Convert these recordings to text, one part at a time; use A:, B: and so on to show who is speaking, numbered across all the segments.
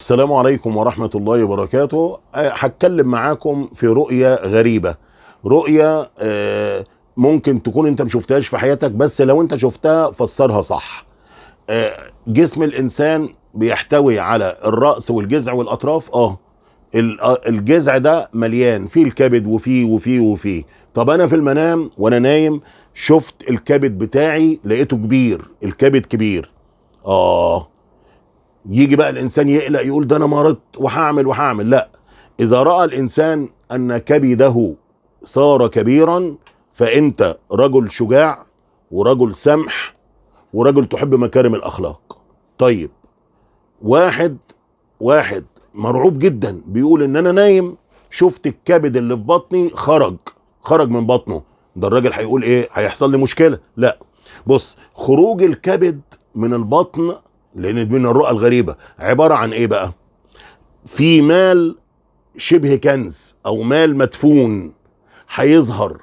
A: السلام عليكم ورحمة الله وبركاته. هتكلم معاكم في رؤية غريبة. رؤية ممكن تكون انت مشوفتهاش في حياتك، بس لو انت شفتها فسرها صح. جسم الانسان بيحتوي على الرأس والجذع والاطراف. الجذع ده مليان فيه الكبد وفيه. طب انا في المنام وانا نايم شفت الكبد بتاعي، لقيته كبير، الكبد كبير. يجي بقى الانسان يقلق، يقول ده انا مرضت وهعمل. لا، اذا رأى الانسان ان كبده صار كبيرا فانت رجل شجاع ورجل سمح ورجل تحب مكارم الاخلاق. طيب، واحد مرعوب جدا بيقول ان انا نايم شفت الكبد اللي في بطني خرج من بطنه. ده الراجل هيقول ايه؟ هيحصل لي مشكلة. لا، بص، خروج الكبد من البطن، لان من الرؤى الغريبة عبارة عن ايه بقى؟ في مال شبه كنز او مال مدفون هيظهر،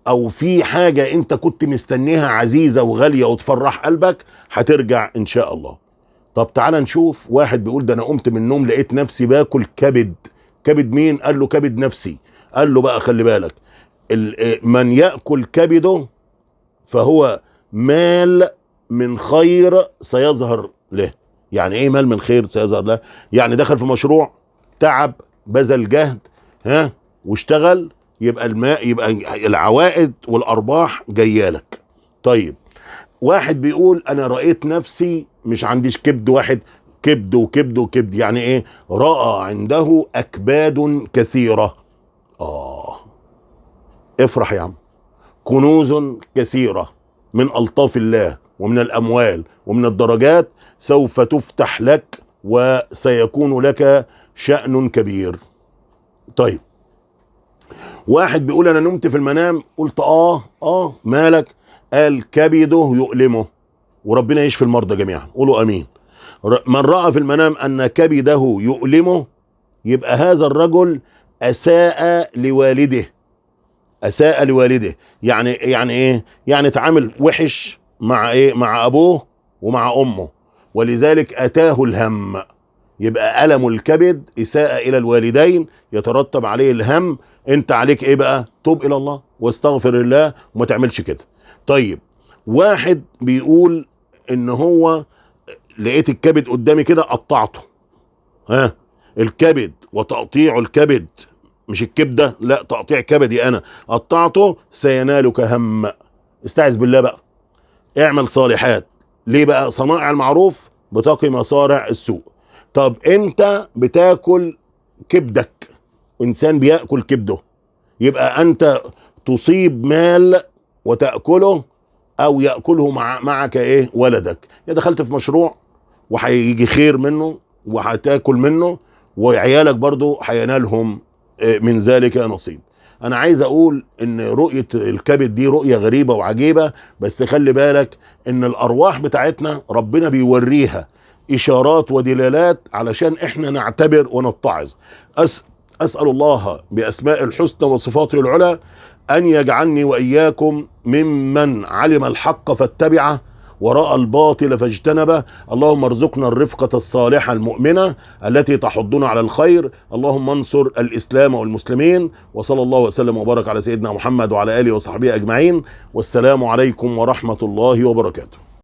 A: او في حاجة انت كنت مستنيها عزيزة وغالية وتفرح قلبك هترجع ان شاء الله. طب تعال نشوف. واحد بيقول ده انا قمت من النوم لقيت نفسي باكل كبد. كبد مين؟ قال له كبد نفسي. قال له بقى خلي بالك، من يأكل كبده فهو مال من خير سيظهر له. يعني ايه مال من خير سيظهر له؟ يعني دخل في مشروع، تعب، بذل جهد، واشتغل، يبقى العوائد والارباح جايه لك. طيب، واحد بيقول انا رأيت نفسي مش عنديش كبد واحد، كبد. يعني ايه؟ رأى عنده اكباد كثيرة. افرح يا عم، كنوز كثيرة من ألطاف الله ومن الأموال ومن الدرجات سوف تفتح لك وسيكون لك شأن كبير. طيب، واحد بيقول أنا نمت في المنام، قلت مالك؟ قال كبده يؤلمه. وربنا يشفي المرضى جميعا، قولوا أمين. من رأى في المنام أن كبده يؤلمه يبقى هذا الرجل أساء لوالده. يعني ايه؟ يعني تعامل وحش مع ايه؟ مع ابوه ومع امه، ولذلك اتاه الهم. يبقى ألم الكبد إساءة إلى الوالدين، يترتب عليه الهم. أنت عليك إيه بقى؟ توب إلى الله واستغفر الله وما تعملش كده. طيب، واحد بيقول إن هو لقيت الكبد قدامي كده قطعته. الكبد وتقطيع الكبد، مش الكبده، لا، تقطيع كبدي انا قطعته، سينالك هم. استعذ بالله بقى، اعمل صالحات. ليه بقى؟ صنائع المعروف بتقي مصارع السوء. طب انت بتاكل كبدك، انسان بياكل كبده، يبقى انت تصيب مال وتاكله، او ياكله معك ايه؟ ولدك. يا دخلت في مشروع وهيجي خير منه وهتاكل منه، وعيالك برضو هينالهم من ذلك نصيب. انا عايز اقول ان رؤية الكبد دي رؤية غريبة وعجيبة، بس خلي بالك ان الارواح بتاعتنا ربنا بيوريها اشارات ودلالات علشان احنا نعتبر ونتعظ. اسأل الله باسماء الحسنى وصفاته العلى ان يجعلني واياكم ممن علم الحق فاتبعه ورأى الباطل فاجتنبه. اللهم ارزقنا الرفقة الصالحة المؤمنة التي تحضنا على الخير. اللهم انصر الإسلام والمسلمين. وصلى الله وسلم وبارك على سيدنا محمد وعلى آله وصحبه أجمعين. والسلام عليكم ورحمة الله وبركاته.